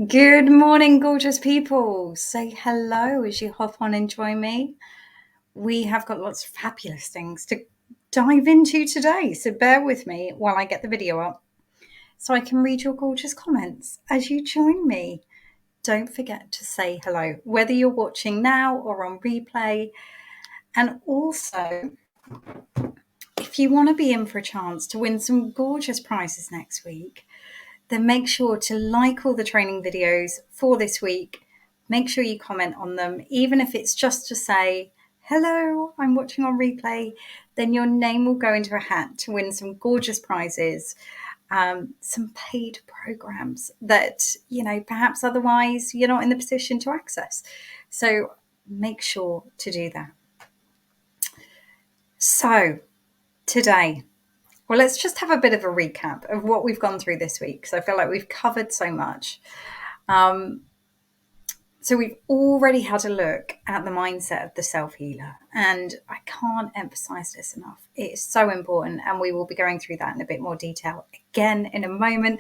Good morning, gorgeous people. Say hello as you hop on and join me. We have got lots of fabulous things to dive into today, so bear with me while I get the video up so I can read your gorgeous comments as you join me. Don't forget to say hello, whether you're watching now or on replay. And also, if you want to be in for a chance to win some gorgeous prizes next week, then make sure to like all the training videos for this week. Make sure you comment on them, even if it's just to say, hello, I'm watching on replay, then your name will go into a hat to win some gorgeous prizes, some paid programs that, perhaps otherwise you're not in the position to access. So make sure to do that. So today, well, let's just have a bit of a recap of what we've gone through this week, because I feel like we've covered so much. So we've already had a look at the mindset of the self-healer, and I can't emphasize this enough. It is so important, and we will be going through that in a bit more detail again in a moment,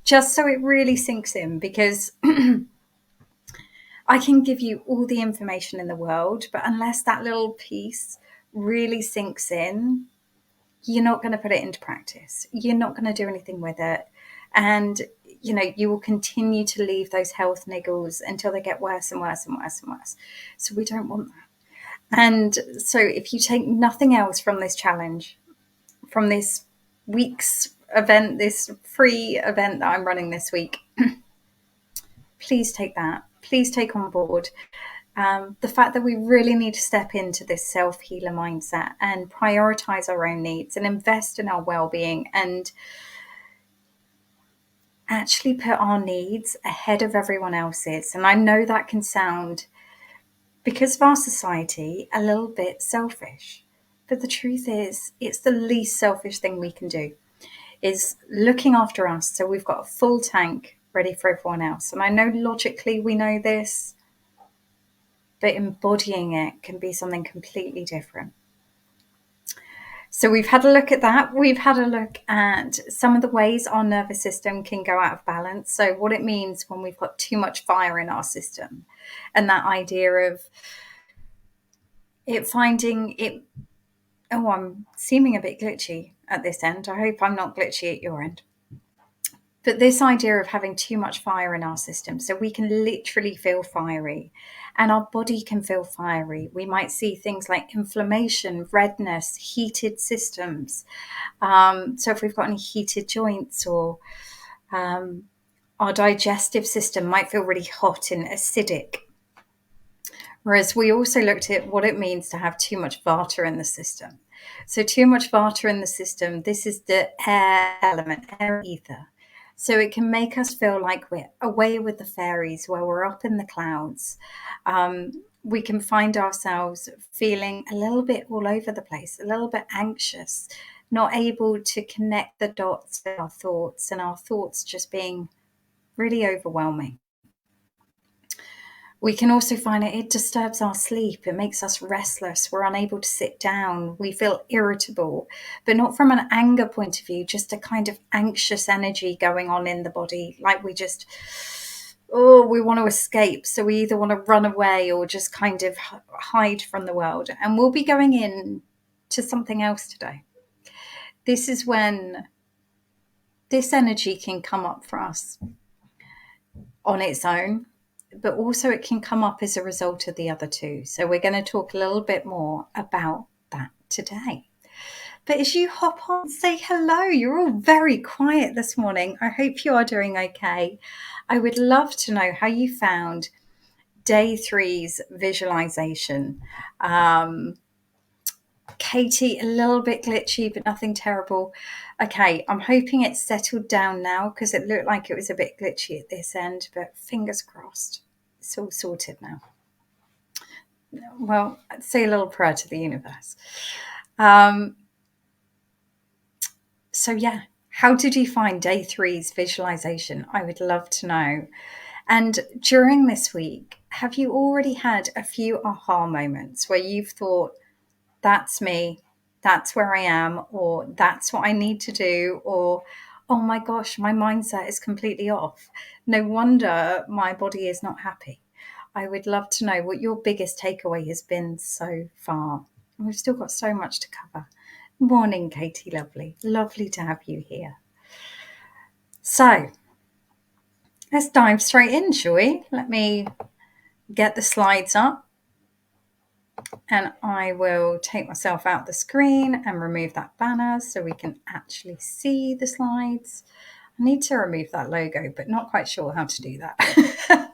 just so it really sinks in, because I can give you all the information in the world, but unless that little piece really sinks in, you're not going to put it into practice. You're not going to do anything with it. And, you will continue to leave those health niggles until they get worse and worse and worse and worse. So we don't want that. And so if you take nothing else from this challenge, from this week's event, this free event that I'm running this week, please take that. Please take on board the fact that we really need to step into this self-healer mindset and prioritize our own needs and invest in our well-being and actually put our needs ahead of everyone else's. And I know that can sound, because of our society, a little bit selfish. But the truth is, it's the least selfish thing we can do, is looking after us so we've got a full tank ready for everyone else. And I know logically we know this, but embodying it can be something completely different. So we've had a look at that. We've had a look at some of the ways our nervous system can go out of balance. So what it means when we've got too much fire in our system, and that idea of it finding it. Oh, I'm seeming a bit glitchy at this end. I hope I'm not glitchy at your end. But this idea of having too much fire in our system, so we can literally feel fiery and our body can feel fiery. We might see things like inflammation, redness, heated systems. So if we've got any heated joints, or our digestive system might feel really hot and acidic. Whereas we also looked at what it means to have too much vata in the system. So too much vata in the system, this is the air element, air ether. So it can make us feel like we're away with the fairies, where we're up in the clouds. We can find ourselves feeling a little bit all over the place, a little bit anxious, not able to connect the dots with our thoughts, and our thoughts just being really overwhelming. We can also find it disturbs our sleep. It makes us restless. We're unable to sit down. We feel irritable, but not from an anger point of view, just a kind of anxious energy going on in the body. Like we want to escape. So we either want to run away or just kind of hide from the world. And we'll be going in to something else today. This is when this energy can come up for us on its own, but also it can come up as a result of the other two. So we're going to talk a little bit more about that today. But as you hop on, say hello. You're all very quiet this morning. I hope you are doing okay. I would love to know how you found day 3's visualization. Katie, a little bit glitchy, but nothing terrible. Okay, I'm hoping it's settled down now, because it looked like it was a bit glitchy at this end, but fingers crossed. It's all sorted now. Well, I'd say a little prayer to the universe. So yeah, how did you find day 3's visualization? I would love to know. And during this week, have you already had a few aha moments where you've thought, that's me, that's where I am, or that's what I need to do, or, oh my gosh, my mindset is completely off. No wonder my body is not happy. I would love to know what your biggest takeaway has been so far. We've still got so much to cover. Morning, Katie, lovely. Lovely to have you here. So let's dive straight in, shall we? Let me get the slides up and I will take myself out the screen and remove that banner so we can actually see the slides. I need to remove that logo, but not quite sure how to do that.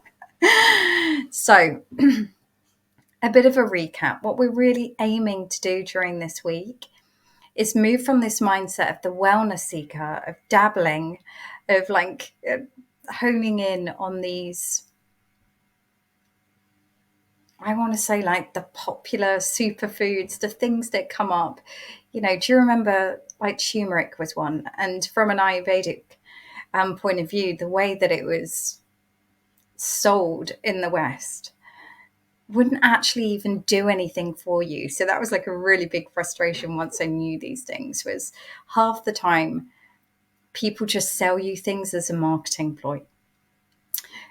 So a bit of a recap. What we're really aiming to do during this week is move from this mindset of the wellness seeker, of dabbling, of like honing in on these, I want to say like the popular superfoods, the things that come up. You know, do you remember like turmeric was one? And from an Ayurvedic point of view, the way that it was sold in the West wouldn't actually even do anything for you. So that was like a really big frustration once I knew these things, was half the time people just sell you things as a marketing ploy.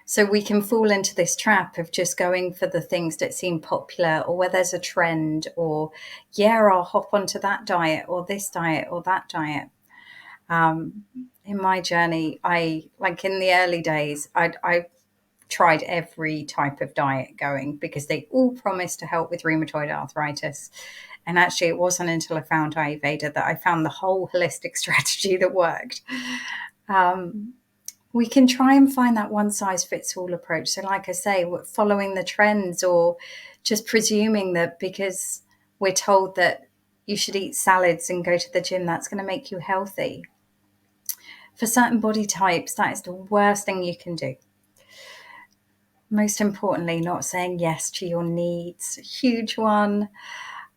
So we can fall into this trap of just going for the things that seem popular, or where there's a trend, or yeah, I'll hop onto that diet or this diet or that diet. In my journey, I like in the early days, I tried every type of diet going because they all promised to help with rheumatoid arthritis. And actually, it wasn't until I found Ayurveda that I found the whole holistic strategy that worked. We can try and find that one size fits all approach. So, like I say, we're following the trends, or just presuming that because we're told that you should eat salads and go to the gym, that's going to make you healthy. For certain body types, that is the worst thing you can do. Most importantly, not saying yes to your needs, a huge one.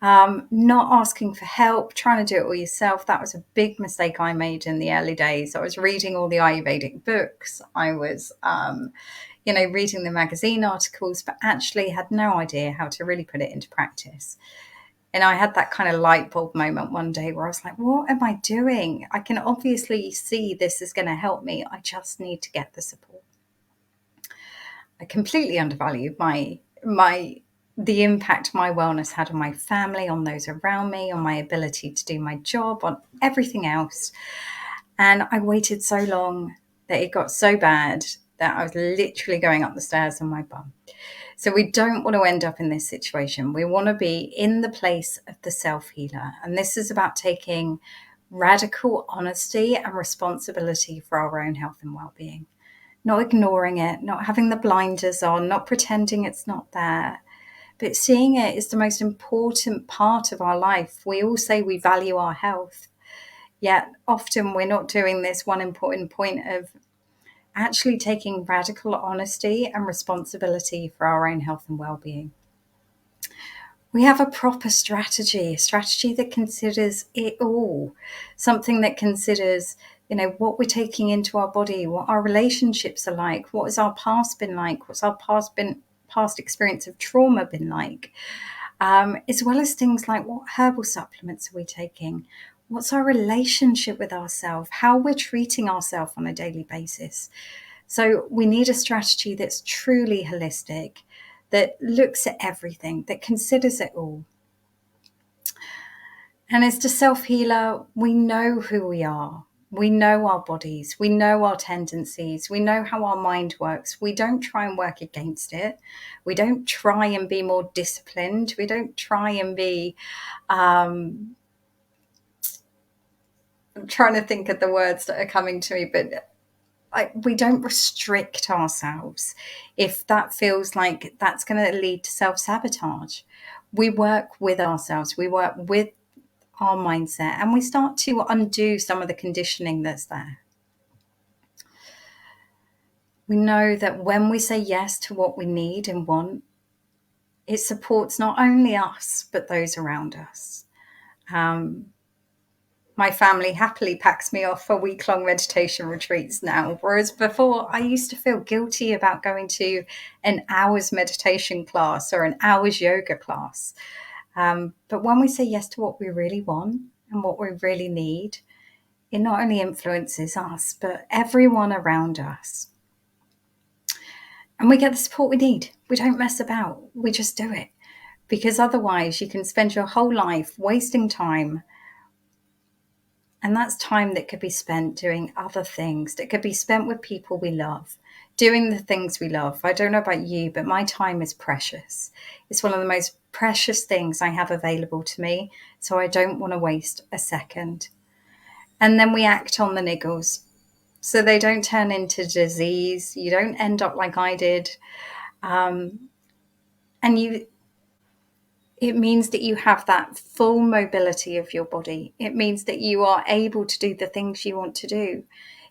Not asking for help, trying to do it all yourself. That was a big mistake I made in the early days. I was reading all the Ayurvedic books. I was, reading the magazine articles, but actually had no idea how to really put it into practice. And I had that kind of light bulb moment one day where I was like, what am I doing? I can obviously see this is going to help me. I just need to get the support. I completely undervalued the impact my wellness had on my family, on those around me, on my ability to do my job, on everything else. And I waited so long that it got so bad that I was literally going up the stairs on my bum. So we don't want to end up in this situation. We want to be in the place of the self-healer. And this is about taking radical honesty and responsibility for our own health and well-being. Not ignoring it, not having the blinders on, not pretending it's not there, but seeing it is the most important part of our life. We all say we value our health, yet often we're not doing this one important point of actually taking radical honesty and responsibility for our own health and well-being. We have a proper strategy, a strategy that considers it all, something that considers, what we're taking into our body, what our relationships are like, what has our past been like, what's our past experience of trauma been like, as well as things like what herbal supplements are we taking, what's our relationship with ourselves, how we're treating ourselves on a daily basis. So we need a strategy that's truly holistic, that looks at everything, that considers it all. And as the self-healer, we know who we are. We know our bodies. We know our tendencies. We know how our mind works. We don't try and work against it. We don't try and be more disciplined. We don't try and be... I'm trying to think of the words that are coming to me, but we don't restrict ourselves if that feels like that's going to lead to self-sabotage. We work with ourselves. We work with our mindset, and we start to undo some of the conditioning that's there. We know that when we say yes to what we need and want, it supports not only us, but those around us. My family happily packs me off for week-long meditation retreats now, whereas before I used to feel guilty about going to an hour's meditation class or an hour's yoga class. But when we say yes to what we really want and what we really need, it not only influences us, but everyone around us. And we get the support we need. We don't mess about. We just do it. Because otherwise, you can spend your whole life wasting time. And that's time that could be spent doing other things, that could be spent with people we love, doing the things we love. I don't know about you, but my time is precious. It's one of the most precious things I have available to me. So I don't want to waste a second. And then we act on the niggles, so they don't turn into disease. You don't end up like I did. And it means that you have that full mobility of your body. It means that you are able to do the things you want to do.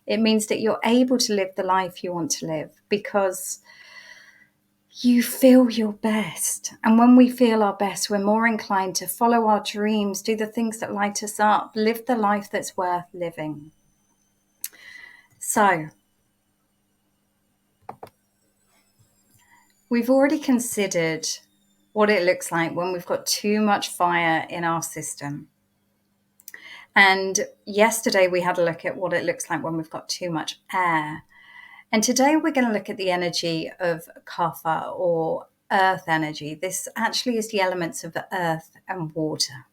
It means that you're able to live the life you want to live because you feel your best. And when we feel our best, we're more inclined to follow our dreams, do the things that light us up, live the life that's worth living. So, we've already considered what it looks like when we've got too much fire in our system. And yesterday we had a look at what it looks like when we've got too much air. And today we're going to look at the energy of kapha, or earth energy. This actually is the elements of the earth and water.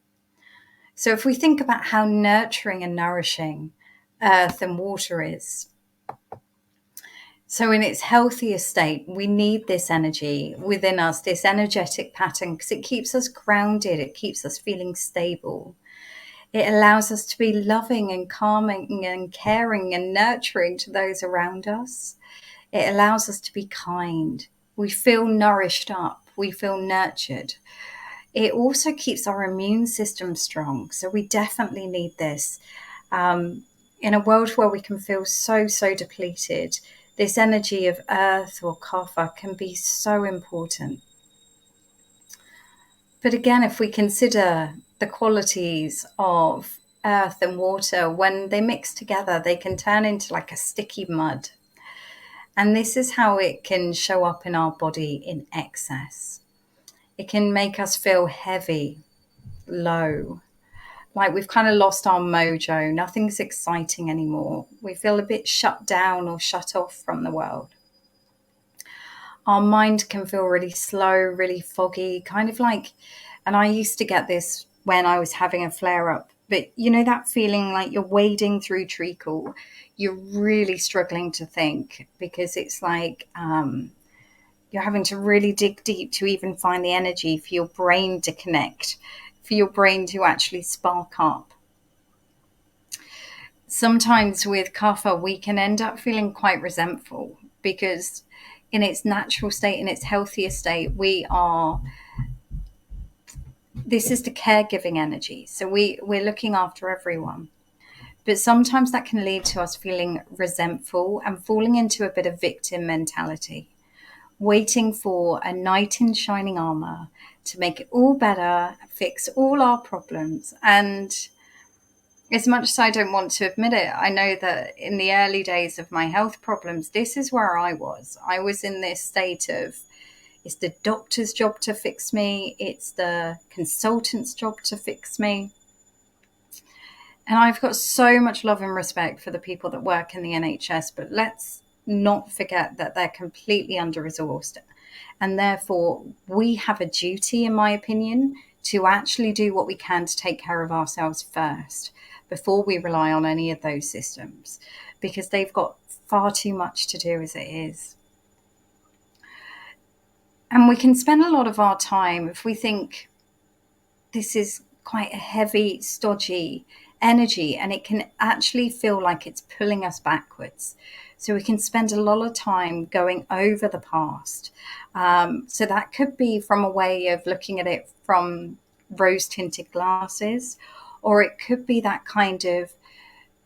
So if we think about how nurturing and nourishing earth and water is, so in its healthiest state, we need this energy within us, this energetic pattern, because it keeps us grounded, it keeps us feeling stable. It allows us to be loving and calming and caring and nurturing to those around us. It allows us to be kind. We feel nourished up. We feel nurtured. It also keeps our immune system strong. So we definitely need this. In a world where we can feel so depleted, this energy of earth or kapha can be so important. But again, if we consider the qualities of earth and water, when they mix together, they can turn into like a sticky mud. And this is how it can show up in our body in excess. It can make us feel heavy, low, like we've kind of lost our mojo. Nothing's exciting anymore. We feel a bit shut down or shut off from the world. Our mind can feel really slow, really foggy, kind of like, and I used to get this when I was having a flare up, but you know, that feeling like you're wading through treacle, you're really struggling to think because it's like you're having to really dig deep to even find the energy for your brain to connect, for your brain to actually spark up. Sometimes with kapha, we can end up feeling quite resentful because in its natural state, in its healthiest state, this is the caregiving energy. So we're looking after everyone. But sometimes that can lead to us feeling resentful and falling into a bit of victim mentality, waiting for a knight in shining armor to make it all better, fix all our problems. And as much as I don't want to admit it, I know that in the early days of my health problems, this is where I was. I was in this state of, it's the doctor's job to fix me, it's the consultant's job to fix me. And I've got so much love and respect for the people that work in the NHS, but let's not forget that they're completely under-resourced. And therefore, we have a duty, in my opinion, to actually do what we can to take care of ourselves first before we rely on any of those systems, because they've got far too much to do as it is. And we can spend a lot of our time, if we think this is quite a heavy, stodgy energy, and it can actually feel like it's pulling us backwards. So we can spend a lot of time going over the past. So that could be from a way of looking at it from rose-tinted glasses, or it could be that kind of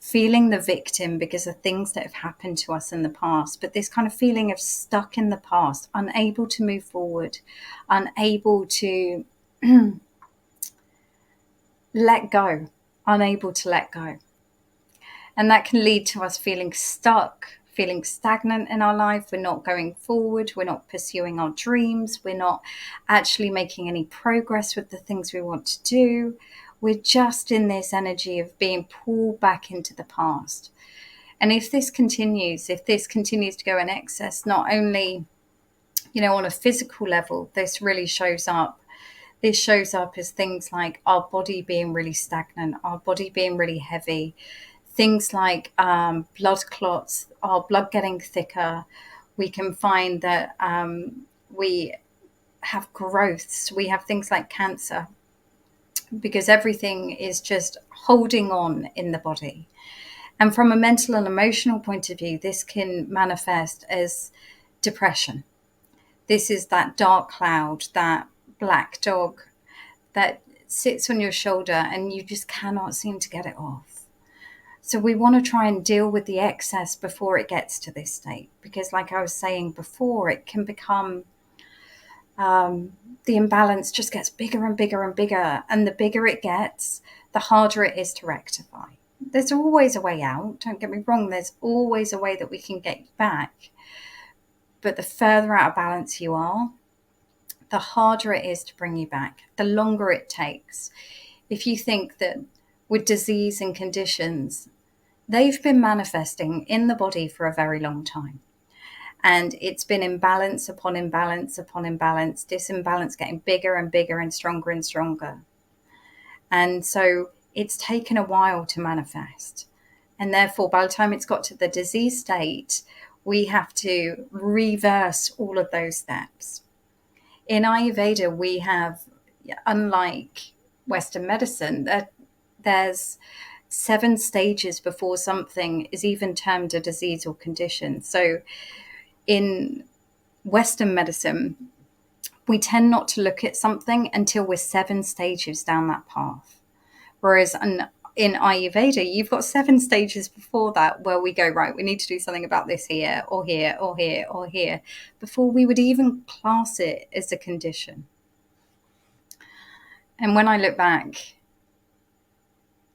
feeling the victim because of things that have happened to us in the past, but this kind of feeling of stuck in the past, unable to move forward, unable to let go, unable to let go. And that can lead to us feeling stuck, feeling stagnant in our life. We're not going forward. We're not pursuing our dreams. We're not actually making any progress with the things we want to do. We're just in this energy of being pulled back into the past. And if this continues to go in excess, not only, on a physical level, this really shows up. This shows up as things like our body being really stagnant, our body being really heavy, things like blood clots, our blood getting thicker. We can find that we have growths, we have things like cancer, because everything is just holding on in the body. And from a mental and emotional point of view, this can manifest as depression. This is that dark cloud, that black dog that sits on your shoulder and you just cannot seem to get it off. So we want to try and deal with the excess before it gets to this state, because like I was saying before, it can become the imbalance just gets bigger and bigger and bigger, and the bigger it gets, the harder it is to rectify. There's always a way out, don't get me wrong, there's always a way that we can get you back, but the further out of balance you are, the harder it is to bring you back, the longer it takes. If you think that with disease and conditions, they've been manifesting in the body for a very long time. And it's been imbalance upon imbalance upon imbalance, disimbalance getting bigger and bigger and stronger. And so it's taken a while to manifest. And therefore, by the time it's got to the disease state, we have to reverse all of those steps. In Ayurveda, we have, unlike Western medicine, there's 7 stages before something is even termed a disease or condition. So in Western medicine, we tend not to look at something until we're 7 stages down that path. Whereas in Ayurveda, you've got 7 stages before that where we go, right, we need to do something about this here or here or here or here before we would even class it as a condition. And when I look back,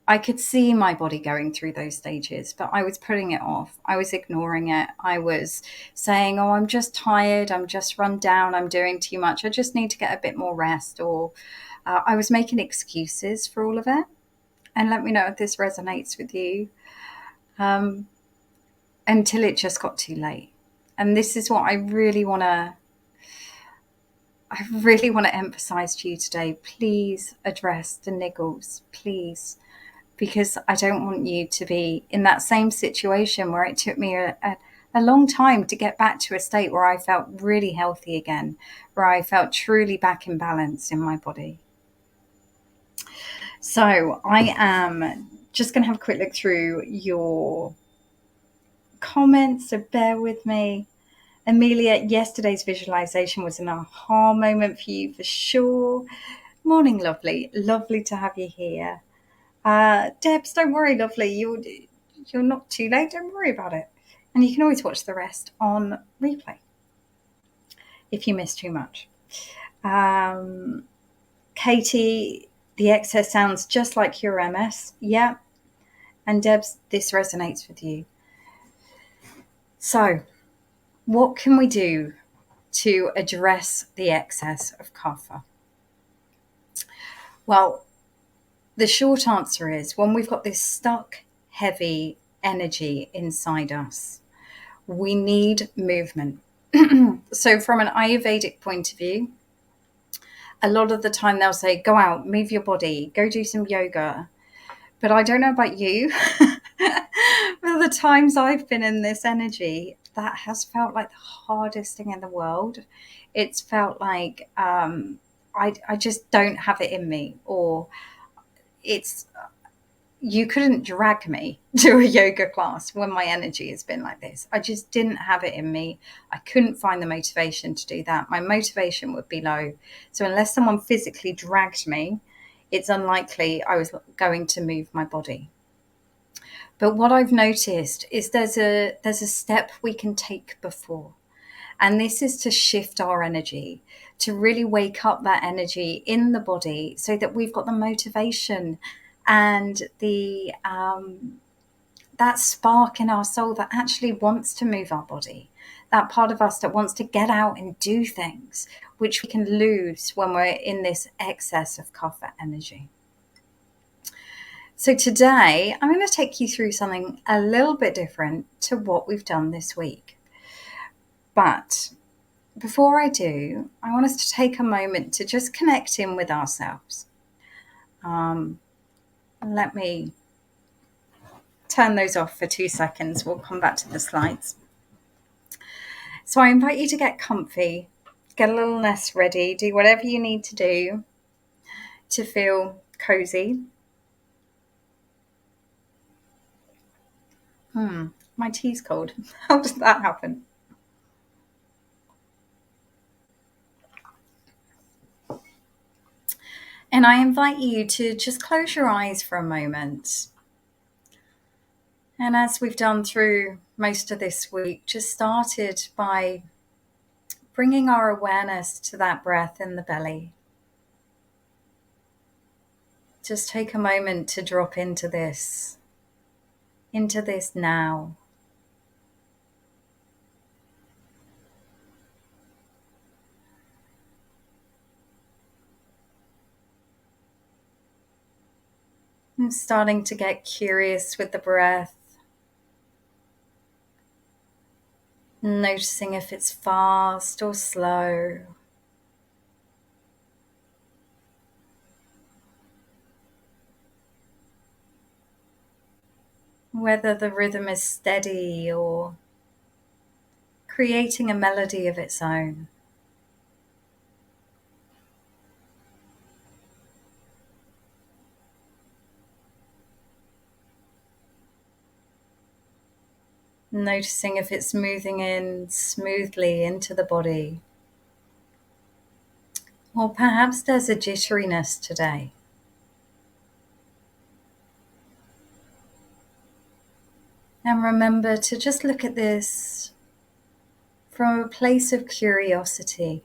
I could see my body going through those stages, but I was putting it off. I was ignoring it. I was saying, oh, I'm just tired. I'm just run down. I'm doing too much. I just need to get a bit more rest. Or I was making excuses for all of it. And let me know if this resonates with you, until it just got too late. And this is what I really want to emphasize to you today. Please address the niggles, please. Because I don't want you to be in that same situation where it took me a long time to get back to a state where I felt really healthy again, where I felt truly back in balance in my body. So I am just going to have a quick look through your comments, so bear with me. Amelia, yesterday's visualization was an aha moment for you for sure. Morning, lovely. Lovely to have you here. Debs, don't worry, lovely. You're not too late. Don't worry about it. And you can always watch the rest on replay if you miss too much. Katie, the excess sounds just like your MS. Yeah. And Debs, this resonates with you. So, what can we do to address the excess of kapha? Well, the short answer is, when we've got this stuck, heavy energy inside us, we need movement. So from an Ayurvedic point of view, a lot of the time they'll say, go out, move your body, go do some yoga. But I don't know about you, but the times I've been in this energy, that has felt like the hardest thing in the world. It's felt like I just don't have it in me, or you couldn't drag me to a yoga class when my energy has been like this. I just didn't have it in me. I couldn't find the motivation to do that. My motivation would be low. So unless someone physically dragged me, it's unlikely I was going to move my body. But what I've noticed is there's a step we can take before. And this is to shift our energy, to really wake up that energy in the body so that we've got the motivation and the that spark in our soul that actually wants to move our body, that part of us that wants to get out and do things, which we can lose when we're in this excess of kapha energy. So today I'm going to take you through something a little bit different to what we've done this week. But before I do, I want us to take a moment to just connect in with ourselves. Let me turn those off for 2 seconds. We'll come back to the slides. So I invite you to get comfy, get a little nest ready, do whatever you need to do to feel cozy. My tea's cold. How does that happen? And I invite you to just close your eyes for a moment. And as we've done through most of this week, just started by bringing our awareness to that breath in the belly. Just take a moment to drop into this now. And starting to get curious with the breath, noticing if it's fast or slow. Whether the rhythm is steady or creating a melody of its own. Noticing if it's moving in smoothly into the body. Or perhaps there's a jitteriness today. And remember to just look at this from a place of curiosity.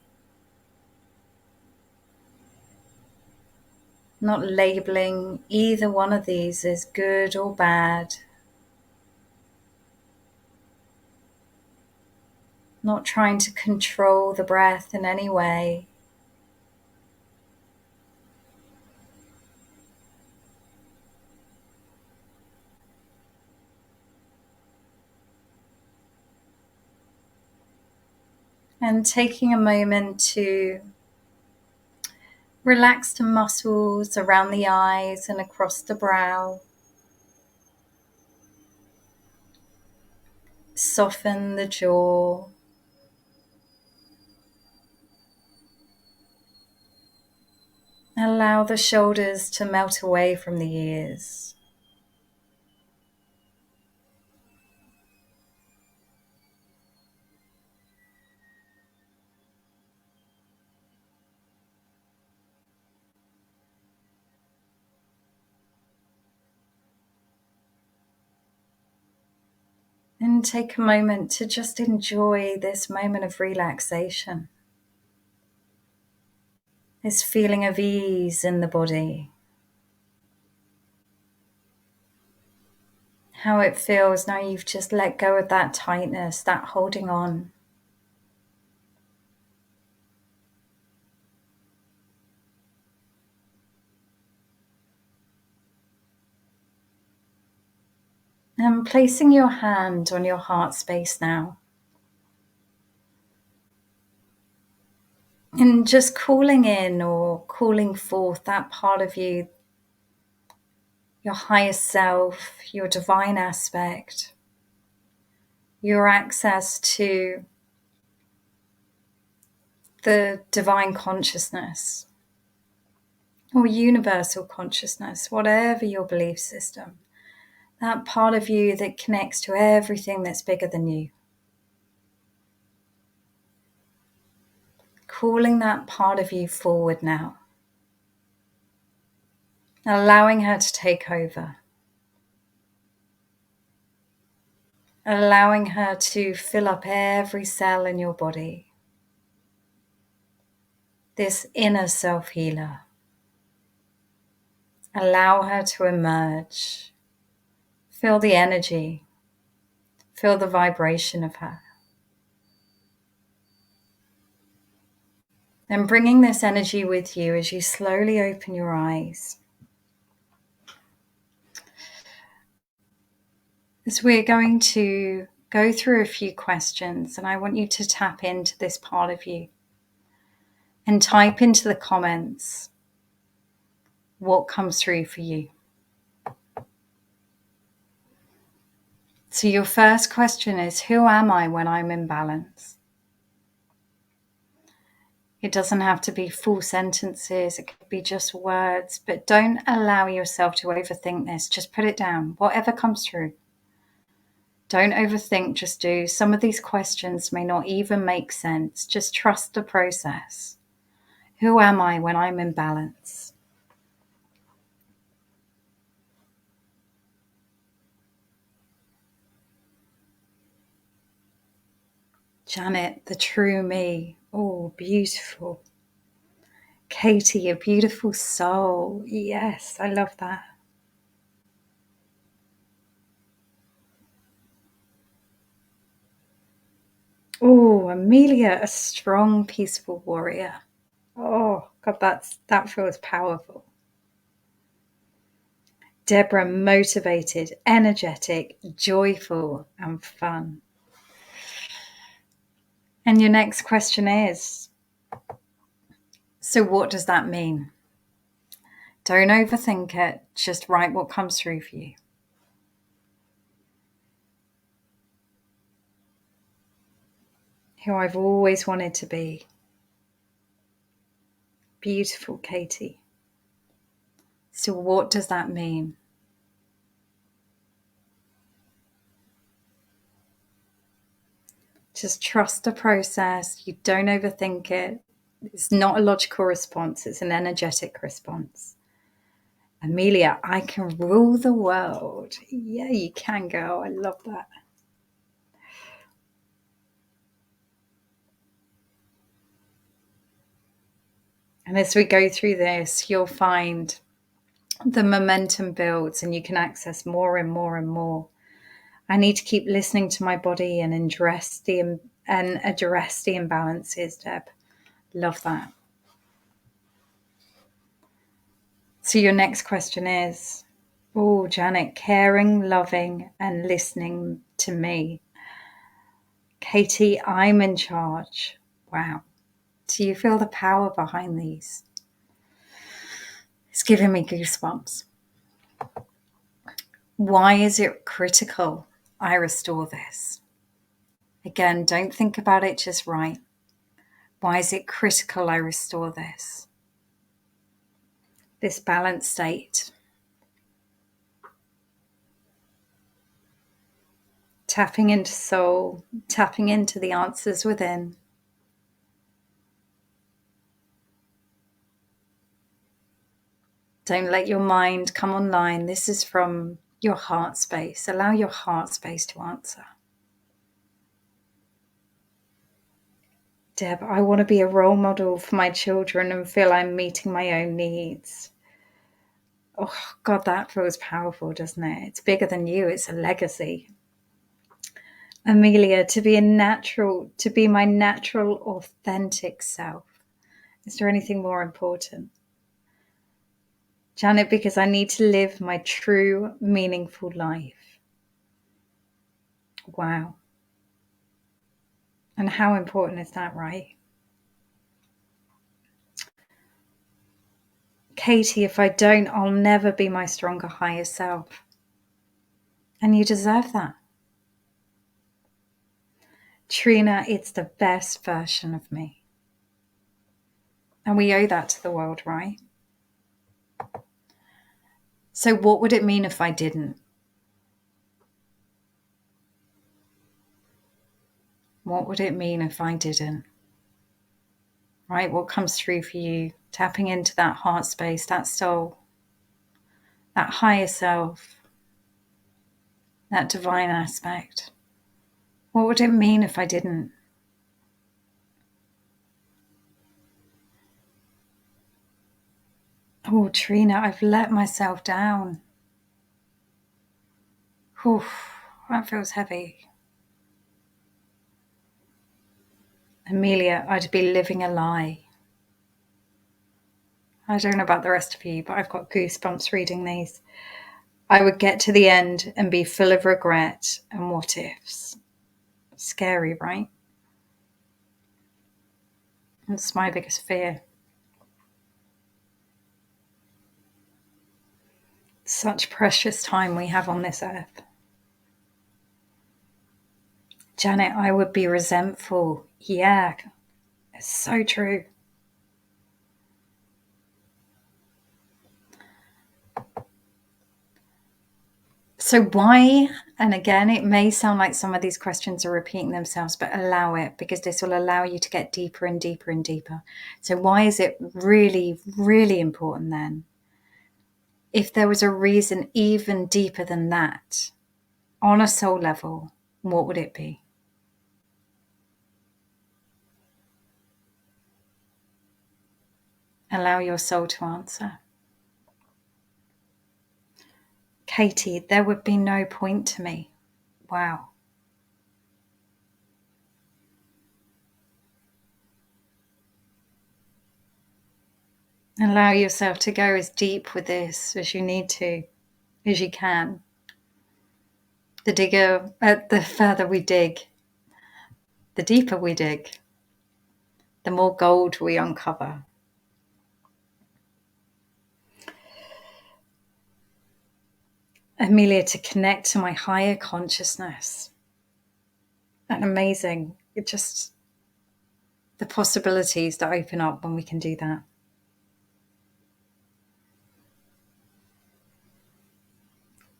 Not labeling either one of these as good or bad. Not trying to control the breath in any way. And taking a moment to relax the muscles around the eyes and across the brow. Soften the jaw. Allow the shoulders to melt away from the ears. And take a moment to just enjoy this moment of relaxation. This feeling of ease in the body. How it feels now you've just let go of that tightness, that holding on. And placing your hand on your heart space now. And just calling in or calling forth that part of you, your highest self, your divine aspect, your access to the divine consciousness or universal consciousness, whatever your belief system, that part of you that connects to everything that's bigger than you. Calling that part of you forward now, allowing her to take over, allowing her to fill up every cell in your body. This inner self-healer. Allow her to emerge. Feel the energy. Feel the vibration of her. Then bringing this energy with you as you slowly open your eyes. is we're going to go through a few questions, and I want you to tap into this part of you and type into the comments what comes through for you. So your first question is, who am I when I'm in balance? It doesn't have to be full sentences, it could be just words, but don't allow yourself to overthink this. Just put it down, whatever comes through. Don't overthink, just do. Some of these questions may not even make sense. Just trust the process. Who am I when I'm in balance? Janet, the true me. Oh, beautiful. Katie, a beautiful soul. Yes, I love that. Oh, Amelia, a strong, peaceful warrior. Oh, God, that feels powerful. Deborah, motivated, energetic, joyful, and fun. And your next question is, so what does that mean? Don't overthink it. Just write what comes through for you. Who I've always wanted to be. Beautiful, Katie. So what does that mean? Just trust the process. You don't overthink it. It's not a logical response. It's an energetic response. Amelia, I can rule the world. Yeah, you can, girl. I love that. And as we go through this, you'll find the momentum builds and you can access more and more and more. I need to keep listening to my body and address the imbalances, Deb. Love that. So your next question is, oh, Janet, caring, loving, and listening to me. Katie, I'm in charge. Wow. Do you feel the power behind these? It's giving me goosebumps. Why is it critical I restore this? Again, don't think about it, just write. Why is it critical I restore this? This balanced state. Tapping into soul, tapping into the answers within. Don't let your mind come online. This is from your heart space. Allow your heart space to answer. Deb, I want to be a role model for my children and feel I'm meeting my own needs. Oh, God, that feels powerful, doesn't it? It's bigger than you. It's a legacy. Amelia, to be my natural, authentic self. Is there anything more important? Janet, because I need to live my true, meaningful life. Wow. And how important is that, right? Katie, if I don't, I'll never be my stronger, higher self. And you deserve that. Trina, it's the best version of me. And we owe that to the world, right? So what would it mean if I didn't? What would it mean if I didn't? Right? What comes through for you? Tapping into that heart space, that soul, that higher self, that divine aspect. What would it mean if I didn't? Oh, Trina, I've let myself down. Whew, that feels heavy. Amelia, I'd be living a lie. I don't know about the rest of you, but I've got goosebumps reading these. I would get to the end and be full of regret and what ifs. Scary, right? That's my biggest fear. Such precious time we have on this earth. Janet, I would be resentful. Yeah, it's so true. So why, and again, it may sound like some of these questions are repeating themselves, but allow it, because this will allow you to get deeper and deeper and deeper. So why is it really, really important then? If there was a reason even deeper than that, on a soul level, what would it be? Allow your soul to answer. Katie, there would be no point to me. Wow. Allow yourself to go as deep with this as you need to, as you can. The further we dig, the deeper we dig, the more gold we uncover. Amelia, to connect to my higher consciousness. And amazing. It just, the possibilities that open up when we can do that.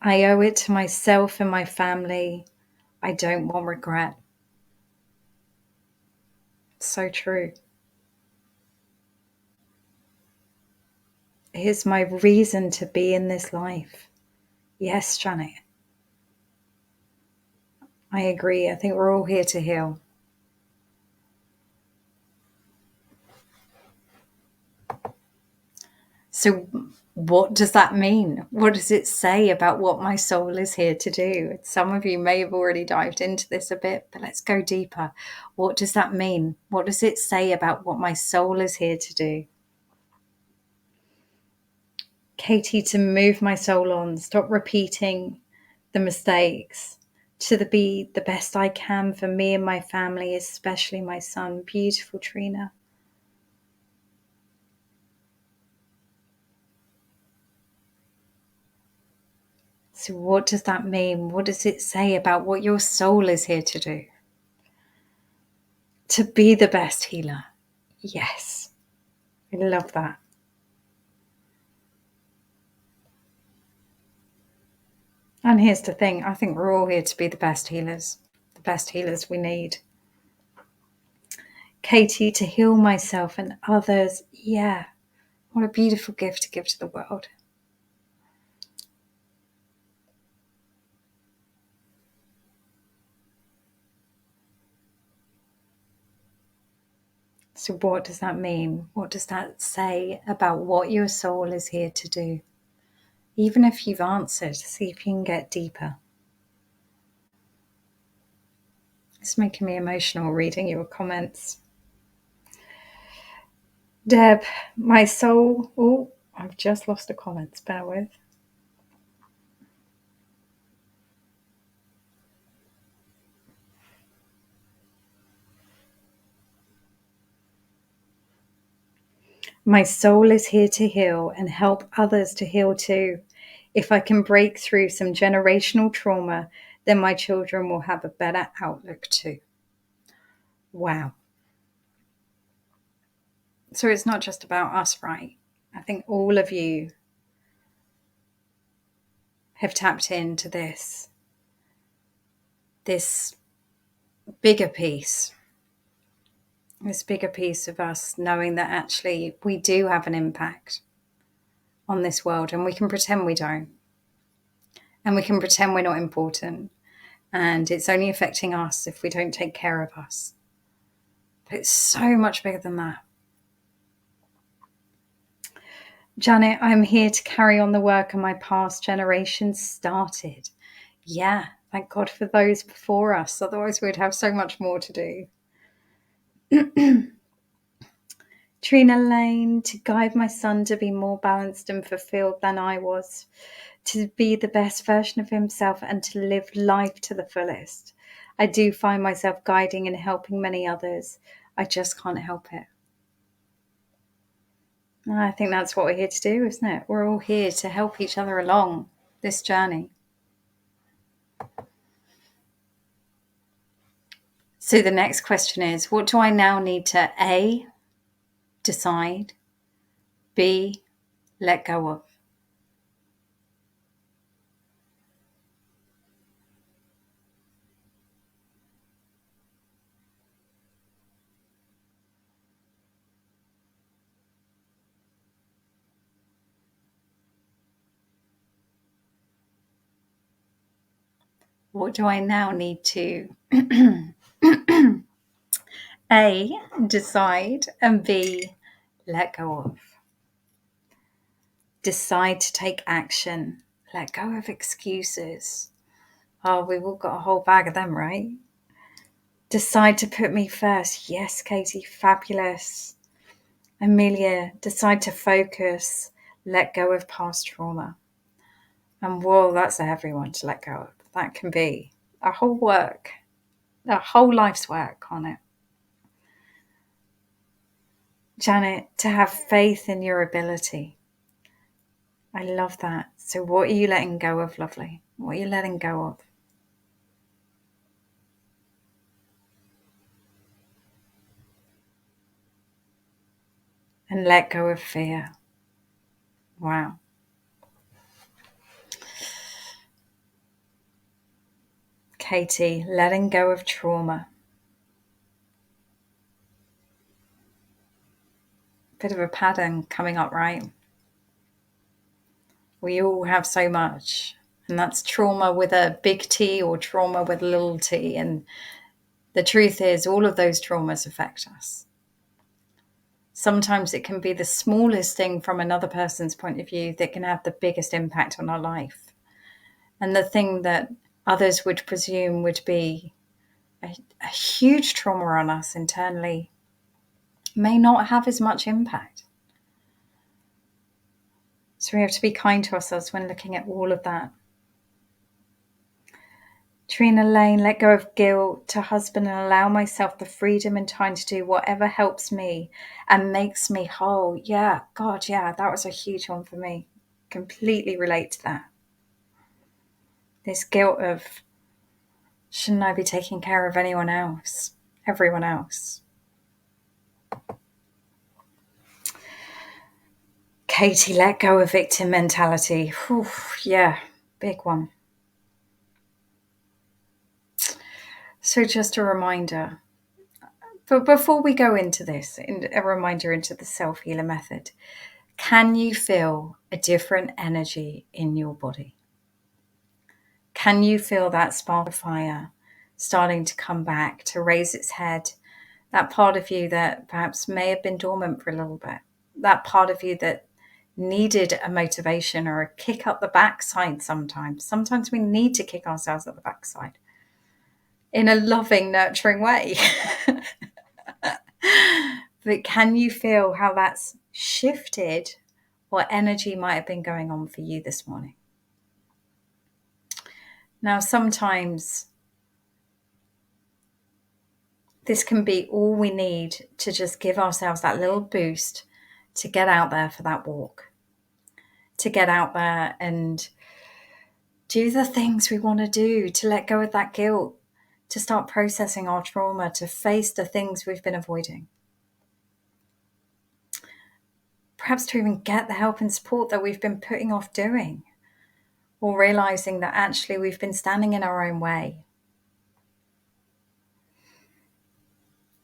I owe it to myself and my family. I don't want regret. So true. Here's my reason to be in this life. Yes, Janet. I agree. I think we're all here to heal. So, what does that mean? What does it say about what my soul is here to do? Some of you may have already dived into this a bit, but let's go deeper. What does that mean? What does it say about what my soul is here to do? Katie, to move my soul on, stop repeating the mistakes, be the best I can for me and my family, especially my son. Beautiful, Trina. So what does that mean? What does it say about what your soul is here to do? To be the best healer. Yes. I love that. And here's the thing, I think we're all here to be the best healers we need. Katie, to heal myself and others. Yeah. What a beautiful gift to give to the world. So what does that mean? What does that say about what your soul is here to do? Even if you've answered, see if you can get deeper. It's making me emotional reading your comments. Deb, my soul. Oh, I've just lost the comments. Bear with. My soul is here to heal and help others to heal too. If I can break through some generational trauma, then my children will have a better outlook too. Wow. So it's not just about us, right? I think all of you have tapped into this bigger piece, this bigger piece of us knowing that actually we do have an impact on this world, and we can pretend we don't. And we can pretend we're not important. And it's only affecting us if we don't take care of us. But it's so much bigger than that. Janet, I'm here to carry on the work of my past generations started. Yeah, thank God for those before us. Otherwise, we'd have so much more to do. Trina Lane, to guide my son to be more balanced and fulfilled than I was. to be the best version of himself and to live life to the fullest. I do find myself guiding and helping many others. I just can't help it. And I think that's what we're here to do, isn't it? We're all here to help each other along this journey. So the next question is, what do I now need to A, decide, B, let go of? What do I now need to A, decide, and B, let go of? Decide to take action. Let go of excuses. Oh, we've all got a whole bag of them, right? Decide to put me first. Yes, Katie, fabulous. Amelia, decide to focus. Let go of past trauma. And whoa, that's a heavy one to let go of. That can be a whole life's work on it. Janet, to have faith in your ability. I love that. So what are you letting go of, lovely? What are you letting go of? And let go of fear. Wow. Katie, letting go of trauma. Bit of a pattern coming up, right? We all have so much. And that's trauma with a big T or trauma with a little t. And the truth is, all of those traumas affect us. Sometimes it can be the smallest thing from another person's point of view that can have the biggest impact on our life. And the thing that others would presume would be a huge trauma on us internally may not have as much impact. So we have to be kind to ourselves when looking at all of that. Trina Lane, let go of guilt to husband and allow myself the freedom and time to do whatever helps me and makes me whole. Yeah, God, yeah, that was a huge one for me. Completely relate to that. This guilt of, shouldn't I be taking care of anyone else, everyone else? Katie, let go of victim mentality. Whew, yeah, big one. So just a reminder, but before we go into this, a reminder into the self-healer method, can you feel a different energy in your body? Can you feel that spark of fire starting to come back, to raise its head? That part of you that perhaps may have been dormant for a little bit. That part of you that needed a motivation or a kick up the backside sometimes. Sometimes we need to kick ourselves at the backside in a loving, nurturing way. But can you feel how that's shifted what energy might have been going on for you this morning? Now, sometimes this can be all we need to just give ourselves that little boost to get out there for that walk, to get out there and do the things we want to do, to let go of that guilt, to start processing our trauma, to face the things we've been avoiding. Perhaps to even get the help and support that we've been putting off doing, or realizing that actually we've been standing in our own way.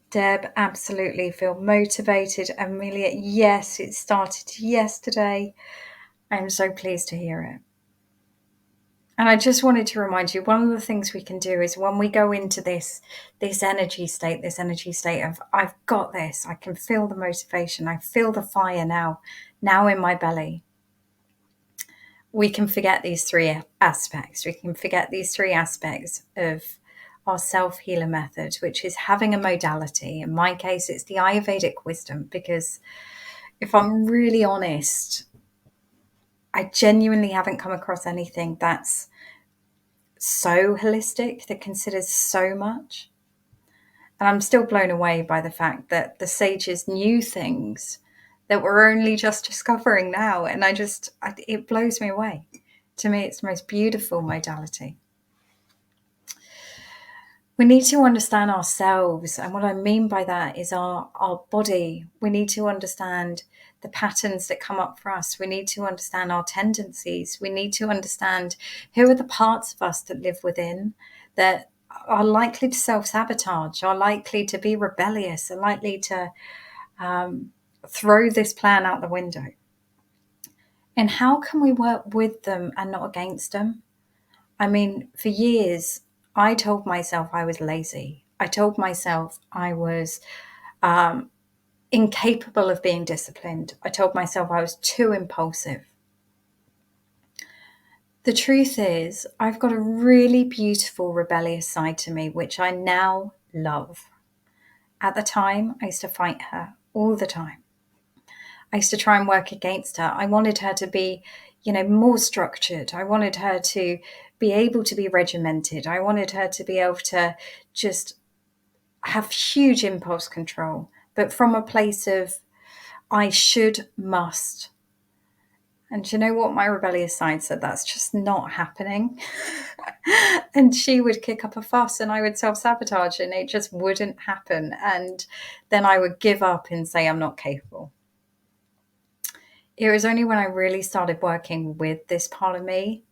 Deb, absolutely feel motivated. Amelia, yes, it started yesterday. I'm so pleased to hear it. And I just wanted to remind you, one of the things we can do is when we go into this energy state of, I've got this, I can feel the motivation, I feel the fire now in my belly. We can forget these three aspects. We can forget these three aspects of our self-healer method, which is having a modality. In my case, it's the Ayurvedic wisdom, because if I'm really honest, I genuinely haven't come across anything that's so holistic, that considers so much. And I'm still blown away by the fact that the sages knew things that we're only just discovering now. And it blows me away. To me, it's the most beautiful modality. We need to understand ourselves. And what I mean by that is our body. We need to understand the patterns that come up for us. We need to understand our tendencies. We need to understand who are the parts of us that live within that are likely to self-sabotage, are likely to be rebellious, are likely to throw this plan out the window. And how can we work with them and not against them? I mean, for years, I told myself I was lazy. I told myself I was incapable of being disciplined. I told myself I was too impulsive. The truth is, I've got a really beautiful rebellious side to me, which I now love. At the time, I used to fight her all the time. I used to try and work against her. I wanted her to be, more structured. I wanted her to be able to be regimented. I wanted her to be able to just have huge impulse control, but from a place of I should, must. And you know what? My rebellious side said that's just not happening. And she would kick up a fuss and I would self sabotage and it just wouldn't happen. And then I would give up and say, I'm not capable. It was only when I really started working with this part of me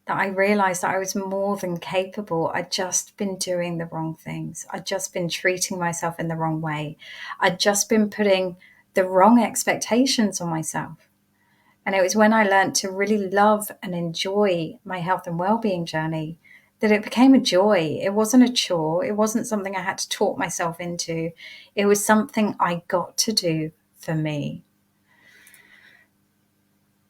that I realized that I was more than capable. I'd just been doing the wrong things. I'd just been treating myself in the wrong way. I'd just been putting the wrong expectations on myself. And it was when I learned to really love and enjoy my health and well-being journey that it became a joy. It wasn't a chore. It wasn't something I had to talk myself into. It was something I got to do for me.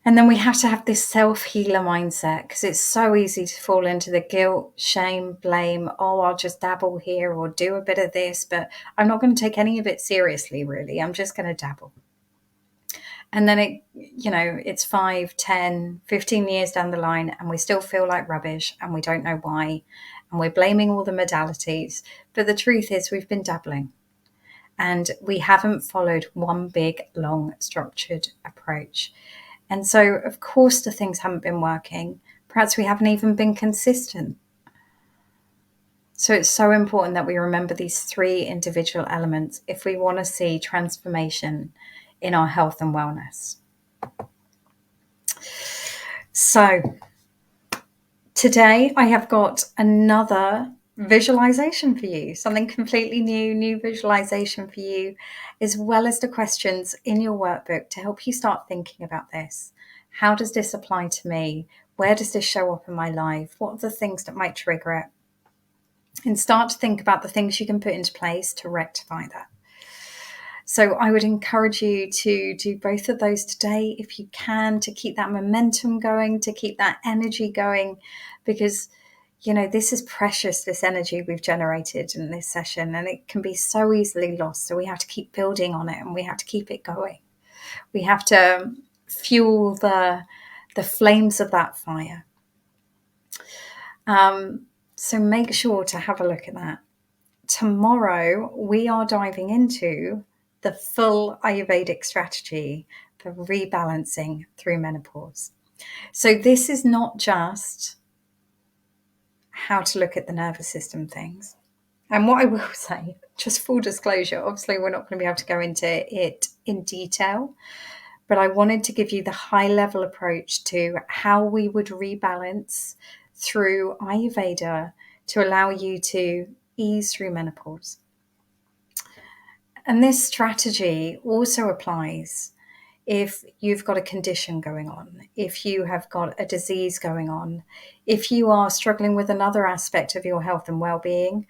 And then we have to have this self-healer mindset because it's so easy to fall into the guilt, shame, blame. Oh, I'll just dabble here or do a bit of this, but I'm not going to take any of it seriously, really. I'm just going to dabble. And then it's 5, 10, 15 years down the line and we still feel like rubbish and we don't know why. And we're blaming all the modalities. But the truth is we've been dabbling and we haven't followed one big, long, structured approach. And so, of course, the things haven't been working. Perhaps we haven't even been consistent. So it's so important that we remember these 3 individual elements if we want to see transformation in our health and wellness. So today I have got another visualization for you, something completely new visualization for you, as well as the questions in your workbook to help you start thinking about this. How does this apply to me? Where does this show up in my life? What are the things that might trigger it? And start to think about the things you can put into place to rectify that. So I would encourage you to do both of those today if you can, to keep that momentum going, to keep that energy going, because this is precious, this energy we've generated in this session, and it can be so easily lost. So we have to keep building on it and we have to keep it going. We have to fuel the flames of that fire. So make sure to have a look at that. Tomorrow, we are diving into the full Ayurvedic strategy for rebalancing through menopause. So this is not just how to look at the nervous system things. And what I will say, just full disclosure, obviously we're not going to be able to go into it in detail, but I wanted to give you the high level approach to how we would rebalance through Ayurveda to allow you to ease through menopause. And this strategy also applies if you've got a condition going on, if you have got a disease going on, if you are struggling with another aspect of your health and well-being,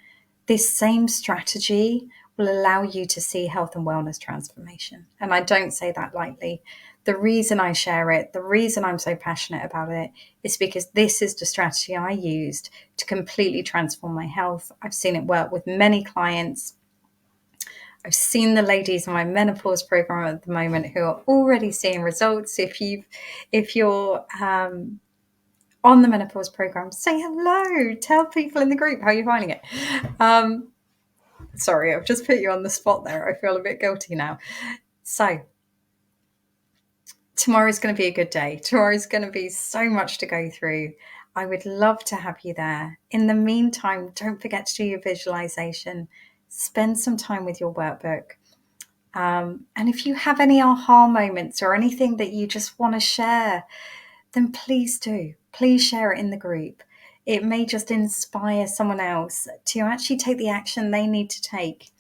this same strategy will allow you to see health and wellness transformation. And I don't say that lightly. The reason I share it, the reason I'm so passionate about it is because this is the strategy I used to completely transform my health. I've seen it work with many clients. I've seen the ladies in my menopause program at the moment who are already seeing results. If you're on the menopause program, say hello. Tell people in the group how you're finding it. Sorry, I've just put you on the spot there. I feel a bit guilty now. So tomorrow's going to be a good day. Tomorrow's going to be so much to go through. I would love to have you there. In the meantime, don't forget to do your visualization. Spend some time with your workbook. And if you have any aha moments or anything that you just want to share, then please do. Please share it in the group. It may just inspire someone else to actually take the action they need to take.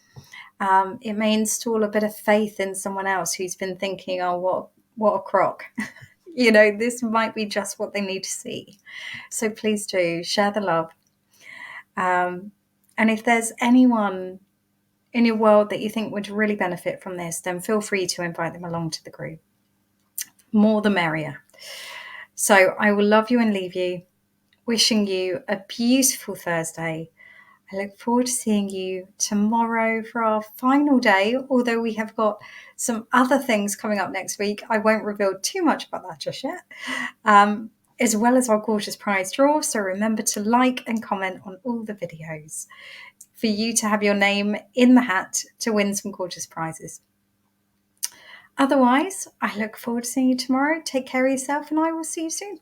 It may install a bit of faith in someone else who's been thinking, oh, what a crock. This might be just what they need to see. So please do share the love. And if there's anyone in your world that you think would really benefit from this, then feel free to invite them along to the group. More the merrier. So I will love you and leave you, wishing you a beautiful Thursday. I look forward to seeing you tomorrow for our final day, although we have got some other things coming up next week. I won't reveal too much about that just yet, as well as our gorgeous prize draw. So remember to like and comment on all the videos for you to have your name in the hat to win some gorgeous prizes. Otherwise, I look forward to seeing you tomorrow. Take care of yourself and I will see you soon.